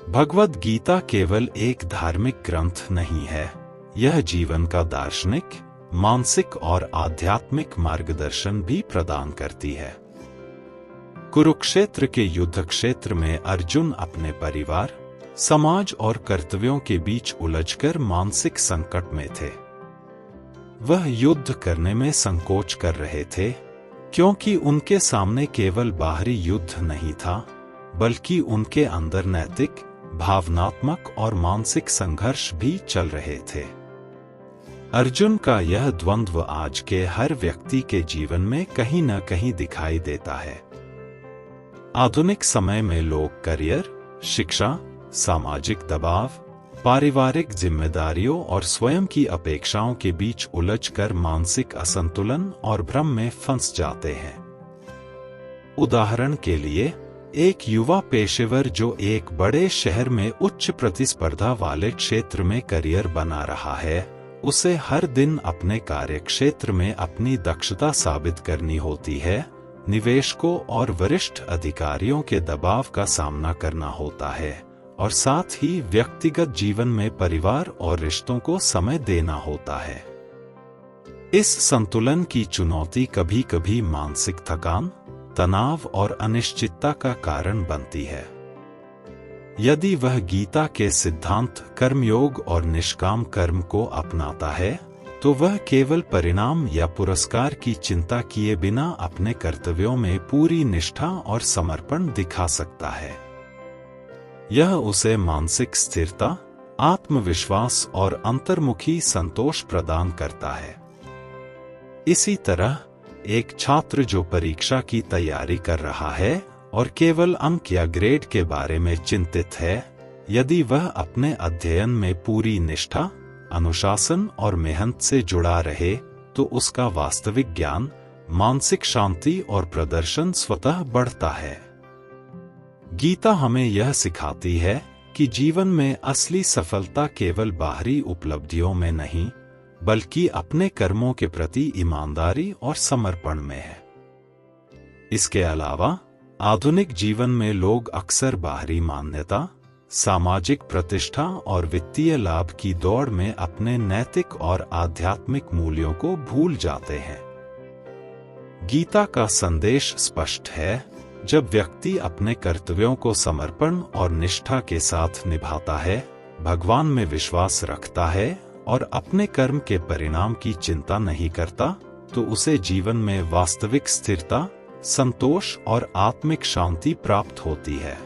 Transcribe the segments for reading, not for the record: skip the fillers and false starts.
भगवद गीता केवल एक धार्मिक ग्रंथ नहीं है, यह जीवन का दार्शनिक, मानसिक और आध्यात्मिक मार्गदर्शन भी प्रदान करती है। कुरुक्षेत्र के युद्ध क्षेत्र में अर्जुन अपने परिवार, समाज और कर्तव्यों के बीच उलझकर मानसिक संकट में थे। वह युद्ध करने में संकोच कर रहे थे, क्योंकि उनके सामने केवल बाहरी युद्ध नहीं था, बल्कि उनके अंदर नैतिक, भावनात्मक और मानसिक संघर्ष भी चल रहे थे। अर्जुन का यह द्वंद्व आज के हर व्यक्ति के जीवन में कहीं न कहीं दिखाई देता है। आधुनिक समय में लोग करियर, शिक्षा, सामाजिक दबाव, पारिवारिक जिम्मेदारियों और स्वयं की अपेक्षाओं के बीच उलझकर मानसिक असंतुलन और भ्रम में फंस जाते हैं। उदाहरण के लिए, एक युवा पेशेवर जो एक बड़े शहर में उच्च प्रतिस्पर्धा वाले क्षेत्र में करियर बना रहा है, उसे हर दिन अपने कार्यक्षेत्र में अपनी दक्षता साबित करनी होती है, निवेशकों और वरिष्ठ अधिकारियों के दबाव का सामना करना होता है, और साथ ही व्यक्तिगत जीवन में परिवार और रिश्तों को समय देना होता है। इस संतुलन की चुनौती कभी-कभी मानसिक थकान, तनाव और अनिश्चितता का कारण बनती है। यदि वह गीता के सिद्धांत कर्मयोग और निष्काम कर्म को अपनाता है, तो वह केवल परिणाम या पुरस्कार की चिंता किए बिना अपने कर्तव्यों में पूरी निष्ठा और समर्पण दिखा सकता है। यह उसे मानसिक स्थिरता, आत्मविश्वास और अंतर्मुखी संतोष प्रदान करता है। इसी तरह, एक छात्र जो परीक्षा की तैयारी कर रहा है और केवल अंक या ग्रेड के बारे में चिंतित है, यदि वह अपने अध्ययन में पूरी निष्ठा, अनुशासन और मेहनत से जुड़ा रहे, तो उसका वास्तविक ज्ञान, मानसिक शांति और प्रदर्शन स्वतः बढ़ता है। गीता हमें यह सिखाती है कि जीवन में असली सफलता केवल बाहरी उपलब्धियों में नहीं, बल्कि अपने कर्मों के प्रति ईमानदारी और समर्पण में है। इसके अलावा, आधुनिक जीवन में लोग अक्सर बाहरी मान्यता, सामाजिक प्रतिष्ठा और वित्तीय लाभ की दौड़ में अपने नैतिक और आध्यात्मिक मूल्यों को भूल जाते हैं। गीता का संदेश स्पष्ट है, जब व्यक्ति अपने कर्तव्यों को समर्पण और निष्ठा के साथ निभाता है, भगवान में विश्वास रखता है और अपने कर्म के परिणाम की चिंता नहीं करता, तो उसे जीवन में वास्तविक स्थिरता, संतोष और आत्मिक शांति प्राप्त होती है।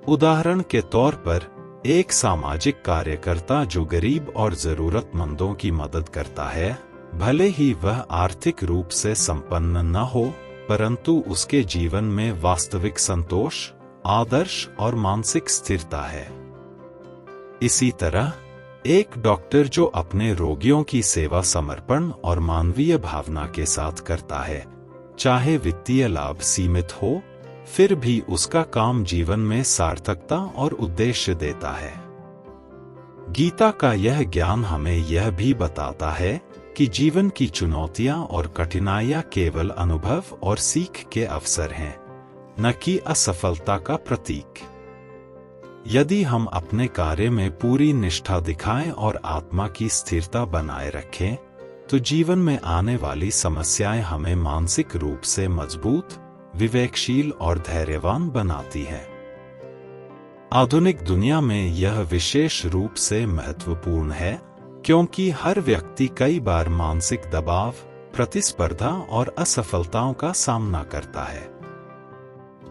उदाहरण के तौर पर, एक सामाजिक कार्यकर्ता जो गरीब और जरूरतमंदों की मदद करता है, भले ही वह आर्थिक रूप से संपन्न न हो, परंतु उसके जीवन में वास्तविक संतोष, आदर्श और मानसिक स्थिरता है। इसी तरह, एक डॉक्टर जो अपने रोगियों की सेवा समर्पण और मानवीय भावना के साथ करता है, चाहे वित्तीय लाभ सीमित हो, फिर भी उसका काम जीवन में सार्थकता और उद्देश्य देता है। गीता का यह ज्ञान हमें यह भी बताता है कि जीवन की चुनौतियां और कठिनाइयां केवल अनुभव और सीख के अवसर हैं, न कि असफलता का प्रतीक। यदि हम अपने कार्य में पूरी निष्ठा दिखाएं और आत्मा की स्थिरता बनाए रखें, तो जीवन में आने वाली समस्याएं हमें मानसिक रूप से मजबूत, विवेकशील और धैर्यवान बनाती हैं। आधुनिक दुनिया में यह विशेष रूप से महत्वपूर्ण है, क्योंकि हर व्यक्ति कई बार मानसिक दबाव, प्रतिस्पर्धा और असफलताओं का सामना करता है।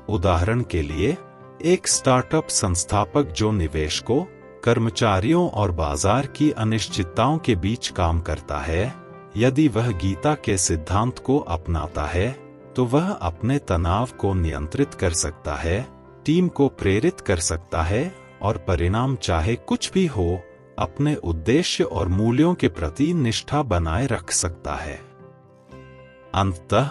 उदाहरण के लिए, एक स्टार्टअप संस्थापक जो निवेशकों, कर्मचारियों और बाजार की अनिश्चितताओं के बीच काम करता है, यदि वह गीता के सिद्धांत को अपनाता है, तो वह अपने तनाव को नियंत्रित कर सकता है, टीम को प्रेरित कर सकता है और परिणाम चाहे कुछ भी हो, अपने उद्देश्य और मूल्यों के प्रति निष्ठा बनाए रख सकता है। अंततः,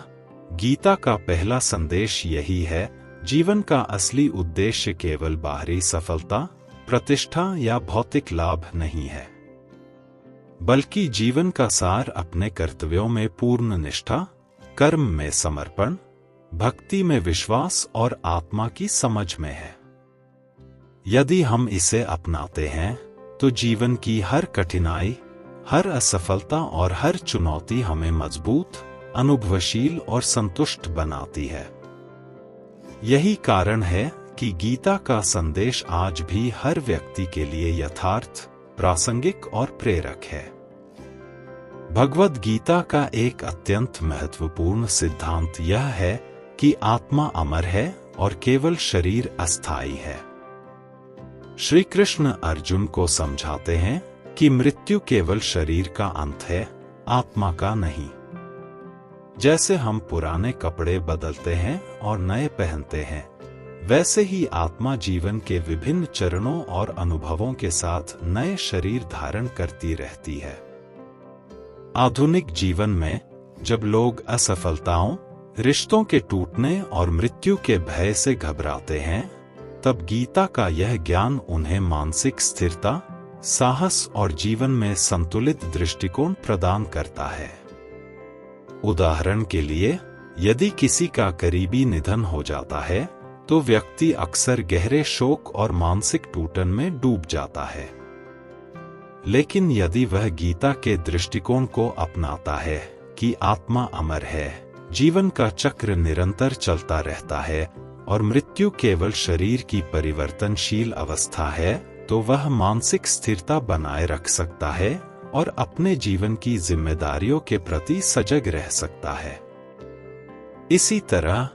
गीता का पहला संदेश यही है, जीवन का असली उद्देश्य केवल बाहरी सफलता, प्रतिष्ठा या भौतिक लाभ नहीं है, बल्कि जीवन का सार अपने कर्तव्यों में पूर्ण निष्ठा, कर्म में समर्पण, भक्ति में विश्वास और आत्मा की समझ में है। यदि हम इसे अपनाते हैं तो जीवन की हर कठिनाई, हर असफलता और हर चुनौती हमें मजबूत, अनुभवशील और संतुष्ट बनाती है। यही कारण है कि गीता का संदेश आज भी हर व्यक्ति के लिए यथार्थ, प्रासंगिक और प्रेरक है। भगवद गीता का एक अत्यंत महत्वपूर्ण सिद्धांत यह है कि आत्मा अमर है और केवल शरीर अस्थायी है। श्री कृष्ण अर्जुन को समझाते हैं कि मृत्यु केवल शरीर का अंत है, आत्मा का नहीं। जैसे हम पुराने कपड़े बदलते हैं और नए पहनते हैं, वैसे ही आत्मा जीवन के विभिन्न चरणों और अनुभवों के साथ नए शरीर धारण करती रहती है। आधुनिक जीवन में जब लोग असफलताओं, रिश्तों के टूटने और मृत्यु के भय से घबराते हैं, तब गीता का यह ज्ञान उन्हें मानसिक स्थिरता, साहस और जीवन में संतुलित दृष्टिकोण प्रदान करता है। उदाहरण के लिए, यदि किसी का करीबी निधन हो जाता है, तो व्यक्ति अक्सर गहरे शोक और मानसिक टूटन में डूब जाता है। लेकिन यदि वह गीता के दृष्टिकोण को अपनाता है कि आत्मा अमर है, जीवन का चक्र निरंतर चलता रहता है और मृत्यु केवल शरीर की परिवर्तनशील अवस्था है, तो वह मानसिक स्थिरता बनाए रख सकता है और अपने जीवन की जिम्मेदारियों के प्रति सजग रह सकता है। इसी तरह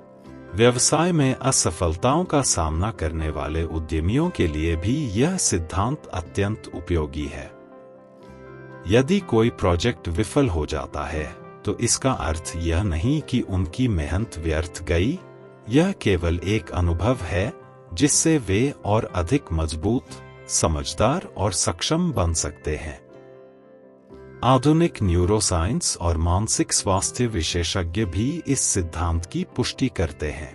व्यवसाय में असफलताओं का सामना करने वाले उद्यमियों के लिए भी यह सिद्धांत अत्यंत उपयोगी है। यदि कोई प्रोजेक्ट विफल हो जाता है, तो इसका अर्थ यह नहीं कि उनकी मेहनत व्यर्थ गई, यह केवल एक अनुभव है जिससे वे और अधिक मजबूत, समझदार और सक्षम बन सकते हैं। आधुनिक न्यूरोसाइंस और मानसिक स्वास्थ्य विशेषज्ञ भी इस सिद्धांत की पुष्टि करते हैं।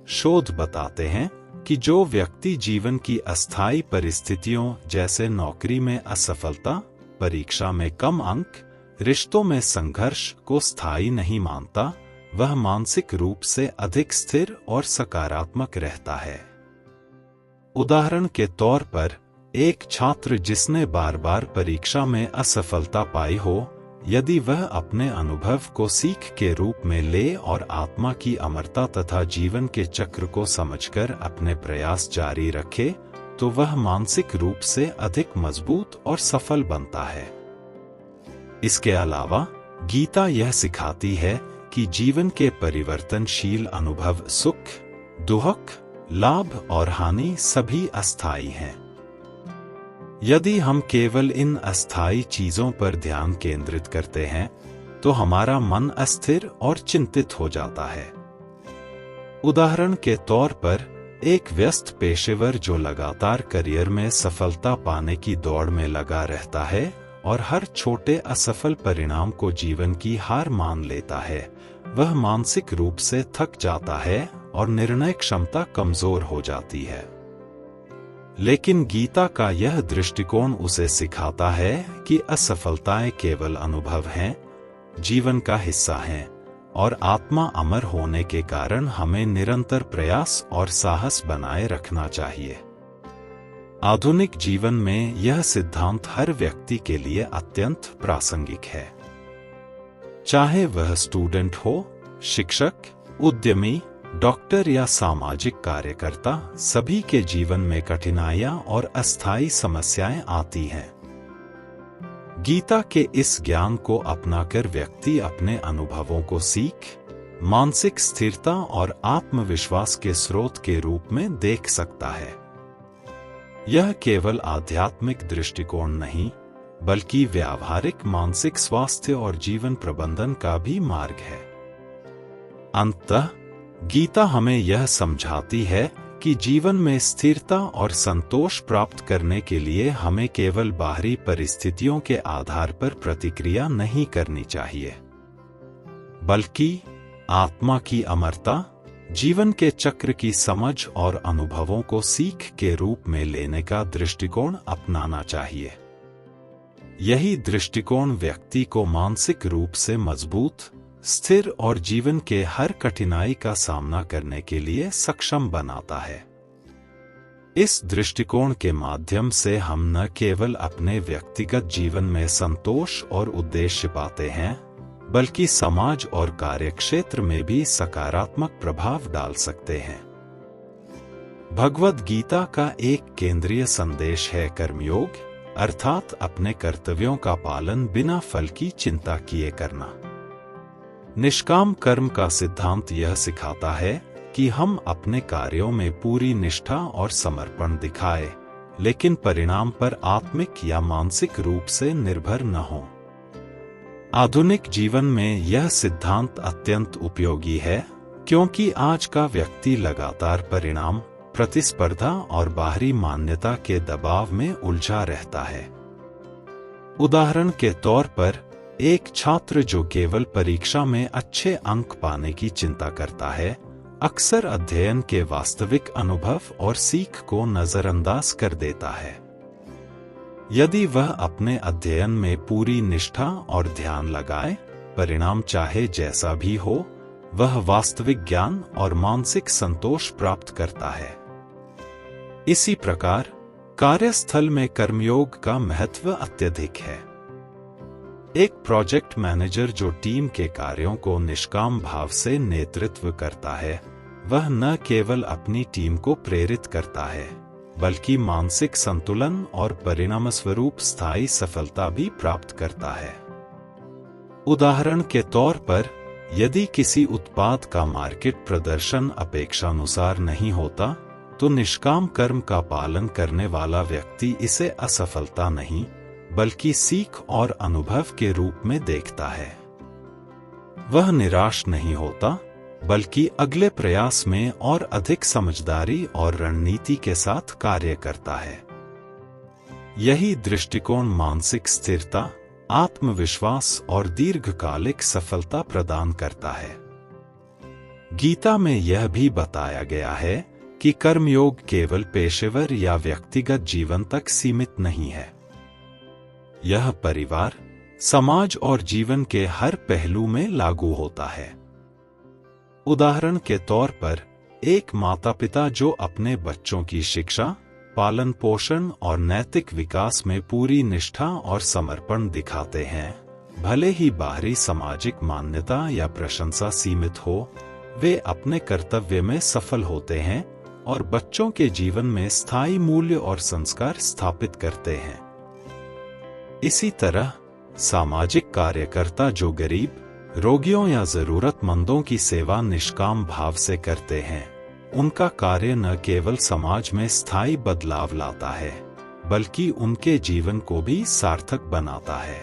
शोध बताते हैं कि जो व्यक्ति जीवन की अस्थायी परिस्थितियों जैसे नौकरी में असफलता, परीक्षा में कम अंक, रिश्तों में संघर्ष को स्थायी नहीं मानता, वह मानसिक रूप से अधिक स्थिर और सकारात्मक रहता है। उदाहरण के तौर पर, एक छात्र जिसने बार बार परीक्षा में असफलता पाई हो, यदि वह अपने अनुभव को सीख के रूप में ले और आत्मा की अमरता तथा जीवन के चक्र को समझकर अपने प्रयास जारी रखे, तो वह मानसिक रूप से अधिक मजबूत और सफल बनता है। इसके अलावा गीता यह सिखाती है कि जीवन के परिवर्तनशील अनुभव सुख, दुख, लाभ और हानि सभी अस्थायी हैं। यदि हम केवल इन अस्थायी चीजों पर ध्यान केंद्रित करते हैं, तो हमारा मन अस्थिर और चिंतित हो जाता है। उदाहरण के तौर पर, एक व्यस्त पेशेवर जो लगातार करियर में सफलता पाने की दौड़ में लगा रहता है और हर छोटे असफल परिणाम को जीवन की हार मान लेता है, वह मानसिक रूप से थक जाता है और निर्णय क्षमता कमजोर हो जाती है। लेकिन गीता का यह दृष्टिकोण उसे सिखाता है कि असफलताएं केवल अनुभव हैं, जीवन का हिस्सा हैं, और आत्मा अमर होने के कारण हमें निरंतर प्रयास और साहस बनाए रखना चाहिए। आधुनिक जीवन में यह सिद्धांत हर व्यक्ति के लिए अत्यंत प्रासंगिक है। चाहे वह स्टूडेंट हो, शिक्षक, उद्यमी, डॉक्टर या सामाजिक कार्यकर्ता, सभी के जीवन में कठिनाइयां और अस्थायी समस्याएं आती हैं। गीता के इस ज्ञान को अपनाकर व्यक्ति अपने अनुभवों को सीख, मानसिक स्थिरता और आत्मविश्वास के स्रोत के रूप में देख सकता है। यह केवल आध्यात्मिक दृष्टिकोण नहीं, बल्कि व्यावहारिक मानसिक स्वास्थ्य और जीवन प्रबंधन का भी मार्ग है। अंततः गीता हमें यह समझाती है कि जीवन में स्थिरता और संतोष प्राप्त करने के लिए हमें केवल बाहरी परिस्थितियों के आधार पर प्रतिक्रिया नहीं करनी चाहिए, बल्कि आत्मा की अमरता, जीवन के चक्र की समझ और अनुभवों को सीख के रूप में लेने का दृष्टिकोण अपनाना चाहिए। यही दृष्टिकोण व्यक्ति को मानसिक रूप से मजबूत, स्थिर और जीवन के हर कठिनाई का सामना करने के लिए सक्षम बनाता है। इस दृष्टिकोण के माध्यम से हम न केवल अपने व्यक्तिगत जीवन में संतोष और उद्देश्य पाते हैं, बल्कि समाज और कार्यक्षेत्र में भी सकारात्मक प्रभाव डाल सकते हैं। भगवद गीता का एक केंद्रीय संदेश है कर्मयोग, अर्थात अपने कर्तव्यों का पालन बिना फल की चिंता किए करना। निष्काम कर्म का सिद्धांत यह सिखाता है कि हम अपने कार्यों में पूरी निष्ठा और समर्पण दिखाएं, लेकिन परिणाम पर आत्मिक या मानसिक रूप से निर्भर न हों। आधुनिक जीवन में यह सिद्धांत अत्यंत उपयोगी है, क्योंकि आज का व्यक्ति लगातार परिणाम, प्रतिस्पर्धा और बाहरी मान्यता के दबाव में उलझा रहता है। उदाहरण के तौर पर, एक छात्र जो केवल परीक्षा में अच्छे अंक पाने की चिंता करता है, अक्सर अध्ययन के वास्तविक अनुभव और सीख को नजरअंदाज कर देता है। यदि वह अपने अध्ययन में पूरी निष्ठा और ध्यान लगाए, परिणाम चाहे जैसा भी हो, वह वास्तविक ज्ञान और मानसिक संतोष प्राप्त करता है। इसी प्रकार कार्यस्थल में कर्मयोग का महत्व अत्यधिक है। एक प्रोजेक्ट मैनेजर जो टीम के कार्यों को निष्काम भाव से नेतृत्व करता है, वह न केवल अपनी टीम को प्रेरित करता है, बल्कि मानसिक संतुलन और परिणामस्वरूप स्थायी सफलता भी प्राप्त करता है। उदाहरण के तौर पर, यदि किसी उत्पाद का मार्केट प्रदर्शन अपेक्षानुसार नहीं होता, तो निष्काम कर्म का पालन करने वाला व्यक्ति इसे असफलता नहीं, बल्कि सीख और अनुभव के रूप में देखता है। वह निराश नहीं होता, बल्कि अगले प्रयास में और अधिक समझदारी और रणनीति के साथ कार्य करता है। यही दृष्टिकोण मानसिक स्थिरता, आत्मविश्वास और दीर्घकालिक सफलता प्रदान करता है। गीता में यह भी बताया गया है कि कर्मयोग केवल पेशेवर या व्यक्तिगत जीवन तक सीमित नहीं है। यह परिवार, समाज और जीवन के हर पहलू में लागू होता है। उदाहरण के तौर पर, एक माता-पिता जो अपने बच्चों की शिक्षा, पालन पोषण और नैतिक विकास में पूरी निष्ठा और समर्पण दिखाते हैं, भले ही बाहरी सामाजिक मान्यता या प्रशंसा सीमित हो, वे अपने कर्तव्य में सफल होते हैं और बच्चों के जीवन में स्थायी मूल्य और संस्कार स्थापित करते हैं। इसी तरह सामाजिक कार्यकर्ता जो गरीब, रोगियों या जरूरतमंदों की सेवा निष्काम भाव से करते हैं, उनका कार्य न केवल समाज में स्थायी बदलाव लाता है, बल्कि उनके जीवन को भी सार्थक बनाता है।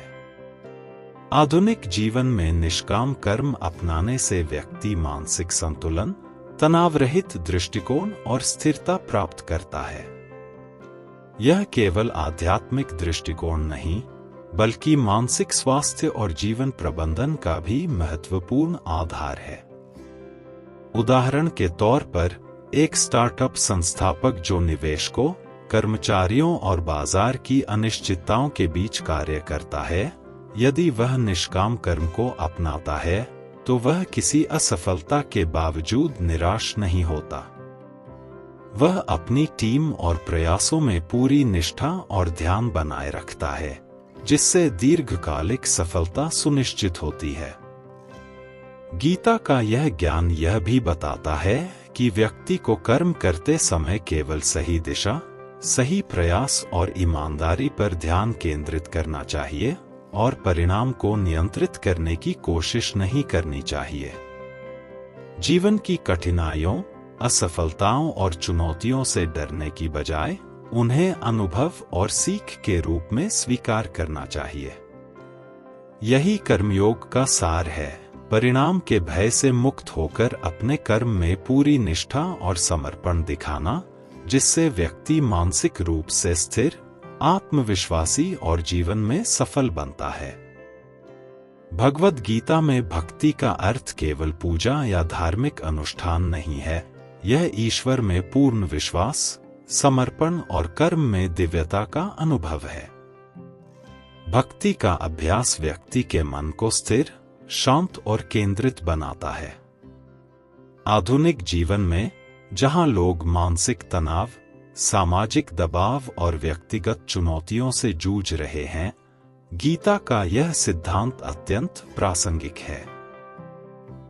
आधुनिक जीवन में निष्काम कर्म अपनाने से व्यक्ति मानसिक संतुलन, तनाव रहित दृष्टिकोण और स्थिरता प्राप्त करता है। यह केवल आध्यात्मिक दृष्टिकोण नहीं, बल्कि मानसिक स्वास्थ्य और जीवन प्रबंधन का भी महत्वपूर्ण आधार है। उदाहरण के तौर पर, एक स्टार्टअप संस्थापक जो निवेशकों, कर्मचारियों और बाजार की अनिश्चितताओं के बीच कार्य करता है, यदि वह निष्काम कर्म को अपनाता है, तो वह किसी असफलता के बावजूद निराश नहीं होता। वह अपनी टीम और प्रयासों में पूरी निष्ठा और ध्यान बनाए रखता है, जिससे दीर्घकालिक सफलता सुनिश्चित होती है। गीता का यह ज्ञान यह भी बताता है कि व्यक्ति को कर्म करते समय केवल सही दिशा, सही प्रयास और ईमानदारी पर ध्यान केंद्रित करना चाहिए और परिणाम को नियंत्रित करने की कोशिश नहीं करनी चाहिए। जीवन की कठिनाइयों, असफलताओं और चुनौतियों से डरने की बजाय उन्हें अनुभव और सीख के रूप में स्वीकार करना चाहिए। यही कर्मयोग का सार है, परिणाम के भय से मुक्त होकर अपने कर्म में पूरी निष्ठा और समर्पण दिखाना, जिससे व्यक्ति मानसिक रूप से स्थिर, आत्मविश्वासी और जीवन में सफल बनता है। भगवद गीता में भक्ति का अर्थ केवल पूजा या धार्मिक अनुष्ठान नहीं है, यह ईश्वर में पूर्ण विश्वास, समर्पण और कर्म में दिव्यता का अनुभव है। भक्ति का अभ्यास व्यक्ति के मन को स्थिर, शांत और केंद्रित बनाता है। आधुनिक जीवन में, जहां लोग मानसिक तनाव, सामाजिक दबाव और व्यक्तिगत चुनौतियों से जूझ रहे हैं, गीता का यह सिद्धांत अत्यंत प्रासंगिक है।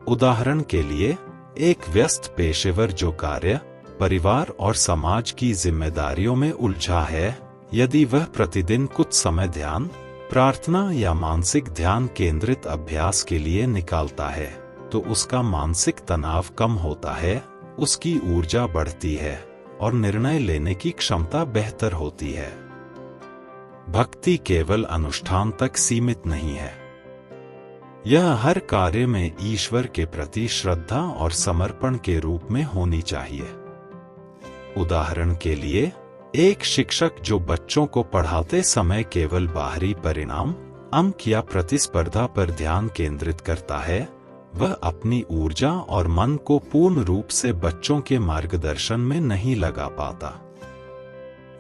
उदाहरण के लिए, एक व्यस्त पेशेवर जो कार्य, परिवार और समाज की जिम्मेदारियों में उलझा है, यदि वह प्रतिदिन कुछ समय ध्यान, प्रार्थना या मानसिक ध्यान केंद्रित अभ्यास के लिए निकालता है, तो उसका मानसिक तनाव कम होता है, उसकी ऊर्जा बढ़ती है और निर्णय लेने की क्षमता बेहतर होती है। भक्ति केवल अनुष्ठान तक सीमित नहीं है। यह हर कार्य में ईश्वर के प्रति श्रद्धा और समर्पण के रूप में होनी चाहिए। उदाहरण के लिए, एक शिक्षक जो बच्चों को पढ़ाते समय केवल बाहरी परिणाम, अंक या प्रतिस्पर्धा पर ध्यान केंद्रित करता है, वह अपनी ऊर्जा और मन को पूर्ण रूप से बच्चों के मार्गदर्शन में नहीं लगा पाता।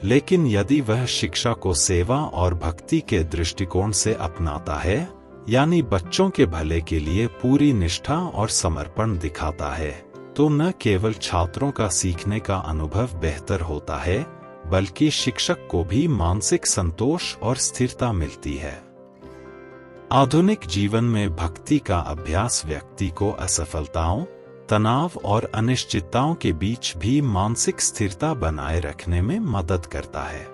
लेकिन यदि वह शिक्षा को सेवा और भक्ति के दृष्टिकोण से अपनाता है, यानी बच्चों के भले के लिए पूरी निष्ठा और समर्पण दिखाता है, तो न केवल छात्रों का सीखने का अनुभव बेहतर होता है, बल्कि शिक्षक को भी मानसिक संतोष और स्थिरता मिलती है। आधुनिक जीवन में भक्ति का अभ्यास व्यक्ति को असफलताओं, तनाव और अनिश्चितताओं के बीच भी मानसिक स्थिरता बनाए रखने में मदद करता है।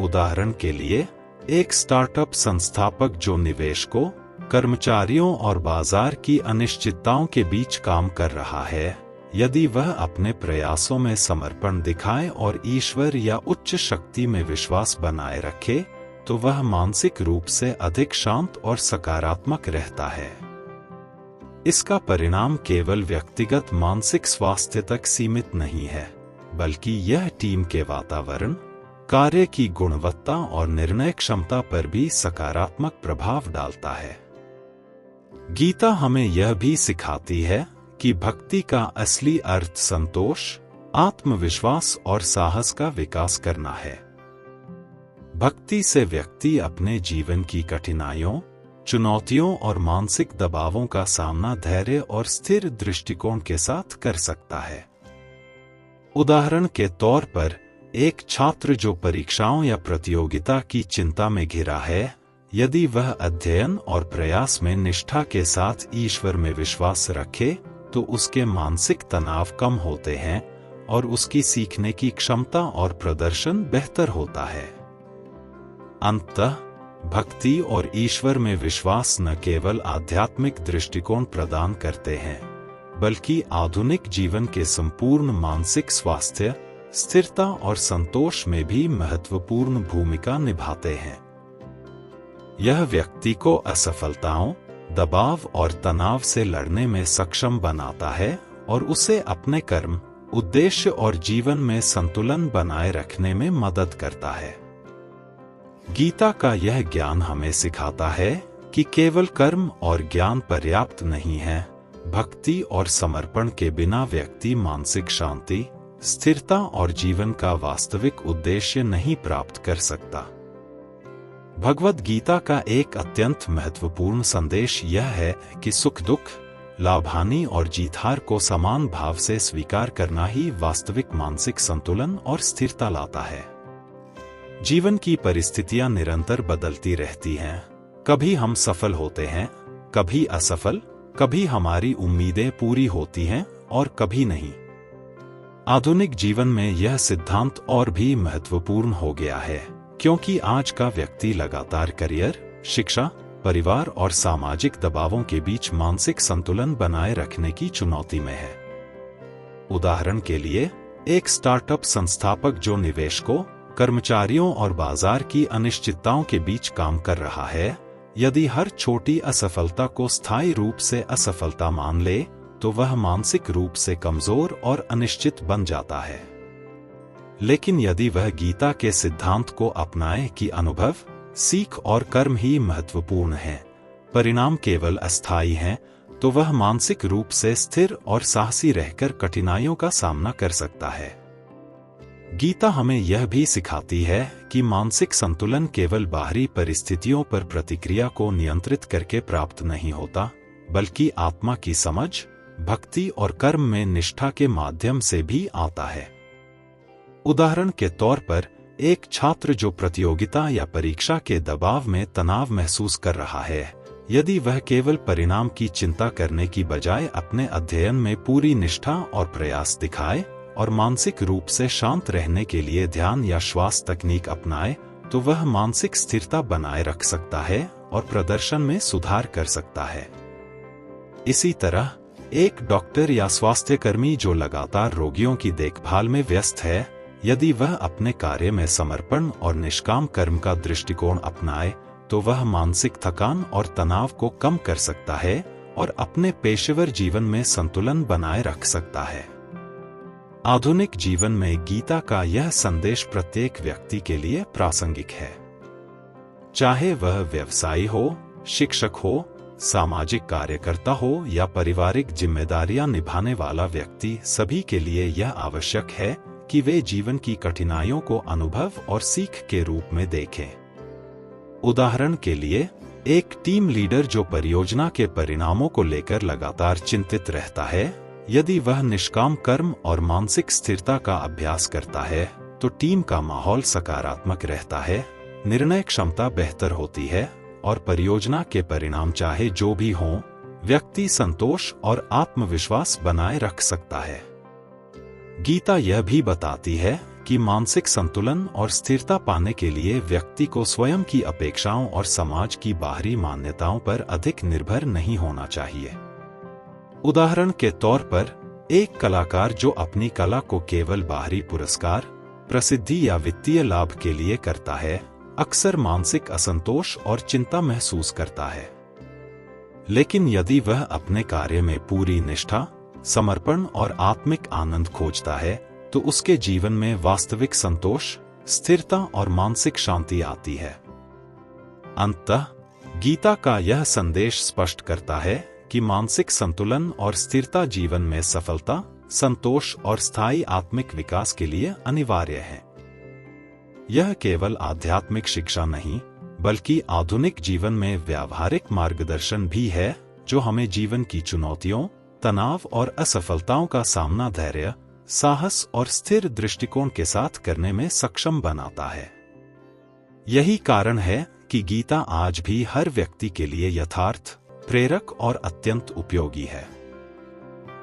उदाहरण के लिए, एक स्टार्टअप संस्थापक जो निवेशकों, कर्मचारियों और बाजार की अनिश्चितताओं के बीच काम कर रहा है, यदि वह अपने प्रयासों में समर्पण दिखाए और ईश्वर या उच्च शक्ति में विश्वास बनाए रखे, तो वह मानसिक रूप से अधिक शांत और सकारात्मक रहता है। इसका परिणाम केवल व्यक्तिगत मानसिक स्वास्थ्य तक सीमित नहीं है, बल्कि यह टीम के वातावरण, कार्य की गुणवत्ता और निर्णय क्षमता पर भी सकारात्मक प्रभाव डालता है। गीता हमें यह भी सिखाती है कि भक्ति का असली अर्थ संतोष, आत्मविश्वास और साहस का विकास करना है। भक्ति से व्यक्ति अपने जीवन की कठिनाइयों, चुनौतियों और मानसिक दबावों का सामना धैर्य और स्थिर दृष्टिकोण के साथ कर सकता है। उदाहरण के तौर पर, एक छात्र जो परीक्षाओं या प्रतियोगिता की चिंता में घिरा है, यदि वह अध्ययन और प्रयास में निष्ठा के साथ ईश्वर में विश्वास रखे, तो उसके मानसिक तनाव कम होते हैं और उसकी सीखने की क्षमता और प्रदर्शन बेहतर होता है। अंततः, भक्ति और ईश्वर में विश्वास न केवल आध्यात्मिक दृष्टिकोण प्रदान करते हैं, बल्कि आधुनिक जीवन के संपूर्ण मानसिक स्वास्थ्य, स्थिरता और संतोष में भी महत्वपूर्ण भूमिका निभाते हैं। यह व्यक्ति को असफलताओं, दबाव और तनाव से लड़ने में सक्षम बनाता है और उसे अपने कर्म, उद्देश्य और जीवन में संतुलन बनाए रखने में मदद करता है। गीता का यह ज्ञान हमें सिखाता है कि केवल कर्म और ज्ञान पर्याप्त नहीं है, भक्ति और समर्पण के बिना व्यक्ति मानसिक शांति, स्थिरता और जीवन का वास्तविक उद्देश्य नहीं प्राप्त कर सकता। भगवद गीता का एक अत्यंत महत्वपूर्ण संदेश यह है कि सुख दुख, लाभ हानि और जीत हार को समान भाव से स्वीकार करना ही वास्तविक मानसिक संतुलन और स्थिरता लाता है। जीवन की परिस्थितियां निरंतर बदलती रहती हैं। कभी हम सफल होते हैं, कभी असफल, कभी हमारी उम्मीदें पूरी होती हैं और कभी नहीं। आधुनिक जीवन में यह सिद्धांत और भी महत्वपूर्ण हो गया है, क्योंकि आज का व्यक्ति लगातार करियर, शिक्षा, परिवार और सामाजिक दबावों के बीच मानसिक संतुलन बनाए रखने की चुनौती में है। उदाहरण के लिए, एक स्टार्टअप संस्थापक जो निवेशकों, कर्मचारियों और बाजार की अनिश्चितताओं के बीच काम कर रहा है, यदि हर छोटी असफलता को स्थायी रूप से असफलता मान ले, तो वह मानसिक रूप से कमजोर और अनिश्चित बन जाता है। लेकिन यदि वह गीता के सिद्धांत को अपनाए कि अनुभव, सीख और कर्म ही महत्वपूर्ण हैं, परिणाम केवल अस्थायी हैं, तो वह मानसिक रूप से स्थिर और साहसी रहकर कठिनाइयों का सामना कर सकता है। गीता हमें यह भी सिखाती है कि मानसिक संतुलन केवल बाहरी परिस्थितियों पर प्रतिक्रिया को नियंत्रित करके प्राप्त नहीं होता, बल्कि आत्मा की समझ, भक्ति और कर्म में निष्ठा के माध्यम से भी आता है। उदाहरण के तौर पर, एक छात्र जो प्रतियोगिता या परीक्षा के दबाव में तनाव महसूस कर रहा है, यदि वह केवल परिणाम की चिंता करने की बजाय अपने अध्ययन में पूरी निष्ठा और प्रयास दिखाए और मानसिक रूप से शांत रहने के लिए ध्यान या श्वास तकनीक अपनाए, तो वह मानसिक स्थिरता बनाए रख सकता है और प्रदर्शन में सुधार कर सकता है। इसी तरह, एक डॉक्टर या स्वास्थ्यकर्मी जो लगातार रोगियों की देखभाल में व्यस्त है, यदि वह अपने कार्य में समर्पण और निष्काम कर्म का दृष्टिकोण अपनाए, तो वह मानसिक थकान और तनाव को कम कर सकता है और अपने पेशेवर जीवन में संतुलन बनाए रख सकता है। आधुनिक जीवन में गीता का यह संदेश प्रत्येक व्यक्ति के लिए प्रासंगिक है। चाहे वह व्यवसायी हो, शिक्षक हो, सामाजिक कार्यकर्ता हो या पारिवारिक जिम्मेदारियां निभाने वाला व्यक्ति, सभी के लिए यह आवश्यक है कि वे जीवन की कठिनाइयों को अनुभव और सीख के रूप में देखें। उदाहरण के लिए, एक टीम लीडर जो परियोजना के परिणामों को लेकर लगातार चिंतित रहता है, यदि वह निष्काम कर्म और मानसिक स्थिरता का अभ्यास करता है, तो टीम का माहौल सकारात्मक रहता है, निर्णय क्षमता बेहतर होती है और परियोजना के परिणाम चाहे जो भी हों, व्यक्ति संतोष और आत्मविश्वास बनाए रख सकता है। गीता यह भी बताती है कि मानसिक संतुलन और स्थिरता पाने के लिए व्यक्ति को स्वयं की अपेक्षाओं और समाज की बाहरी मान्यताओं पर अधिक निर्भर नहीं होना चाहिए। उदाहरण के तौर पर, एक कलाकार जो अपनी कला को केवल बाहरी पुरस्कार, प्रसिद्धि या वित्तीय लाभ के लिए करता है, अक्सर मानसिक असंतोष और चिंता महसूस करता है। लेकिन यदि वह अपने कार्य में पूरी निष्ठा, समर्पण और आत्मिक आनंद खोजता है, तो उसके जीवन में वास्तविक संतोष, स्थिरता और मानसिक शांति आती है। अंततः, गीता का यह संदेश स्पष्ट करता है कि मानसिक संतुलन और स्थिरता जीवन में सफलता, संतोष और स्थायी आत्मिक विकास के लिए अनिवार्य है। यह केवल आध्यात्मिक शिक्षा नहीं, बल्कि आधुनिक जीवन में व्यावहारिक मार्गदर्शन भी है, जो हमें जीवन की चुनौतियों, तनाव और असफलताओं का सामना धैर्य, साहस और स्थिर दृष्टिकोण के साथ करने में सक्षम बनाता है। यही कारण है कि गीता आज भी हर व्यक्ति के लिए यथार्थ, प्रेरक और अत्यंत उपयोगी है।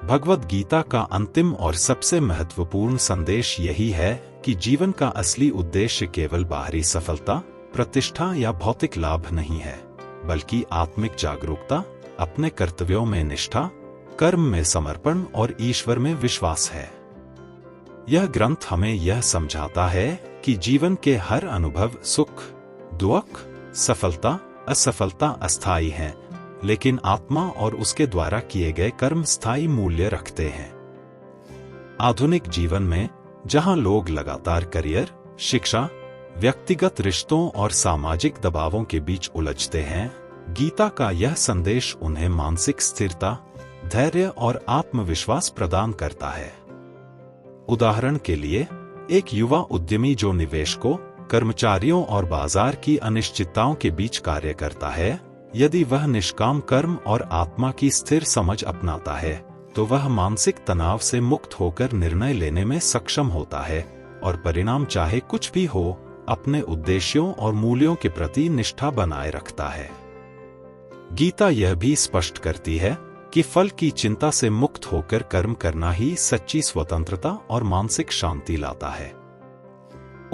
भगवद गीता का अंतिम और सबसे महत्वपूर्ण संदेश यही है कि जीवन का असली उद्देश्य केवल बाहरी सफलता, प्रतिष्ठा या भौतिक लाभ नहीं है, बल्कि आत्मिक जागरूकता, अपने कर्तव्यों में निष्ठा, कर्म में समर्पण और ईश्वर में विश्वास है। यह ग्रंथ हमें यह समझाता है कि जीवन के हर अनुभव सुख, दुख, सफलता, असफलता अस्थायी हैं, लेकिन आत्मा और उसके द्वारा किए गए कर्म स्थायी मूल्य रखते हैं। आधुनिक जीवन में, जहां लोग लगातार करियर, शिक्षा, व्यक्तिगत रिश्तों और सामाजिक दबावों के बीच उलझते हैं, गीता का यह संदेश उन्हें मानसिक स्थिरता, धैर्य और आत्मविश्वास प्रदान करता है। उदाहरण के लिए, एक युवा उद्यमी जो निवेशकों, कर्मचारियों और बाजार की अनिश्चितताओं के बीच कार्य करता है, यदि वह निष्काम कर्म और आत्मा की स्थिर समझ अपनाता है, तो वह मानसिक तनाव से मुक्त होकर निर्णय लेने में सक्षम होता है और परिणाम चाहे कुछ भी हो, अपने उद्देश्यों और मूल्यों के प्रति निष्ठा बनाए रखता है। गीता यह भी स्पष्ट करती है कि फल की चिंता से मुक्त होकर कर्म करना ही सच्ची स्वतंत्रता और मानसिक शांति लाता है।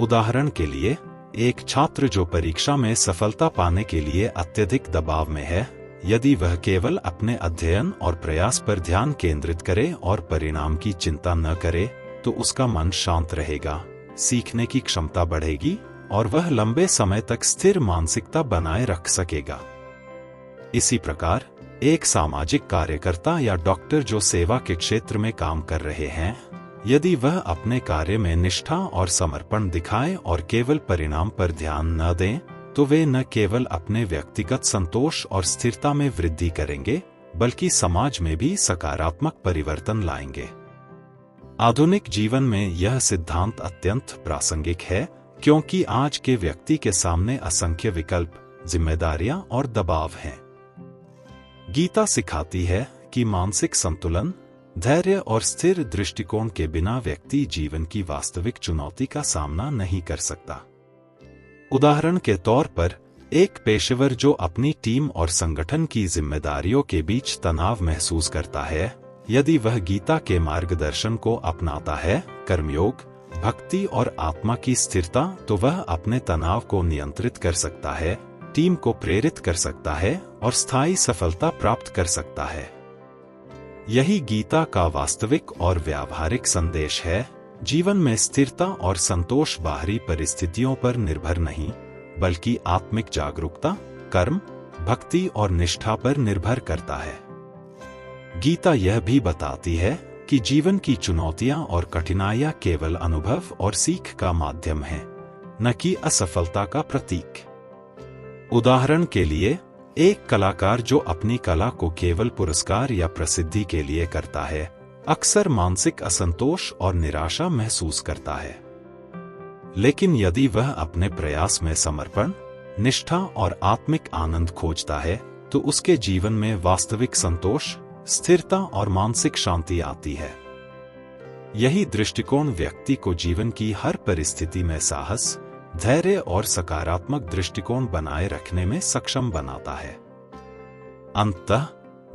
उदाहरण के लिए, एक छात्र जो परीक्षा में सफलता पाने के लिए अत्यधिक दबाव में है, यदि वह केवल अपने अध्ययन और प्रयास पर ध्यान केंद्रित करे और परिणाम की चिंता न करे, तो उसका मन शांत रहेगा, सीखने की क्षमता बढ़ेगी और वह लंबे समय तक स्थिर मानसिकता बनाए रख सकेगा। इसी प्रकार, एक सामाजिक कार्यकर्ता या डॉक्टर जो सेवा के क्षेत्र में काम कर रहे हैं, यदि वह अपने कार्य में निष्ठा और समर्पण दिखाएं और केवल परिणाम पर ध्यान न दें, तो वे न केवल अपने व्यक्तिगत संतोष और स्थिरता में वृद्धि करेंगे, बल्कि समाज में भी सकारात्मक परिवर्तन लाएंगे। आधुनिक जीवन में यह सिद्धांत अत्यंत प्रासंगिक है, क्योंकि आज के व्यक्ति के सामने असंख्य विकल्प, जिम्मेदारियां और दबाव हैं। गीता सिखाती है कि मानसिक संतुलन, धैर्य और स्थिर दृष्टिकोण के बिना व्यक्ति जीवन की वास्तविक चुनौती का सामना नहीं कर सकता। उदाहरण के तौर पर, एक पेशेवर जो अपनी टीम और संगठन की जिम्मेदारियों के बीच तनाव महसूस करता है, यदि वह गीता के मार्गदर्शन को अपनाता है, कर्मयोग, भक्ति और आत्मा की स्थिरता, तो वह अपने तनाव को नियंत्रित कर सकता है, टीम को प्रेरित कर सकता है और स्थायी सफलता प्राप्त कर सकता है। यही गीता का वास्तविक और व्यावहारिक संदेश है। जीवन में स्थिरता और संतोष बाहरी परिस्थितियों पर निर्भर नहीं, बल्कि आत्मिक जागरूकता, कर्म, भक्ति और निष्ठा पर निर्भर करता है। गीता यह भी बताती है कि जीवन की चुनौतियां और कठिनाइयां केवल अनुभव और सीख का माध्यम हैं, न कि असफलता का प्रतीक। उदाहरण के लिए, एक कलाकार जो अपनी कला को केवल पुरस्कार या प्रसिद्धि के लिए करता है, अक्सर मानसिक असंतोष और निराशा महसूस करता है। लेकिन यदि वह अपने प्रयास में समर्पण, निष्ठा और आत्मिक आनंद खोजता है, तो उसके जीवन में वास्तविक संतोष, स्थिरता और मानसिक शांति आती है। यही दृष्टिकोण व्यक्ति को जीवन की हर परिस्थिति में साहस, धैर्य और सकारात्मक दृष्टिकोण बनाए रखने में सक्षम बनाता है। अंततः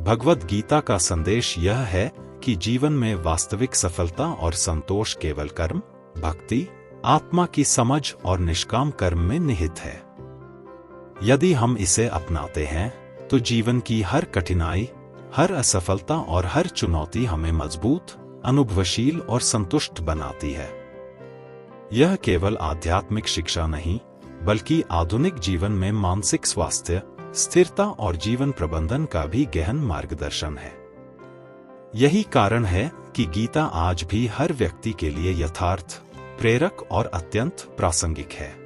भगवद गीता का संदेश यह है कि जीवन में वास्तविक सफलता और संतोष केवल कर्म, भक्ति, आत्मा की समझ और निष्काम कर्म में निहित है। यदि हम इसे अपनाते हैं, तो जीवन की हर कठिनाई, हर असफलता और हर चुनौती हमें मजबूत, अनुभवशील और संतुष्ट बनाती है। यह केवल आध्यात्मिक शिक्षा नहीं, बल्कि आधुनिक जीवन में मानसिक स्वास्थ्य, स्थिरता और जीवन प्रबंधन का भी गहन मार्गदर्शन है। यही कारण है कि गीता आज भी हर व्यक्ति के लिए यथार्थ, प्रेरक और अत्यंत प्रासंगिक है।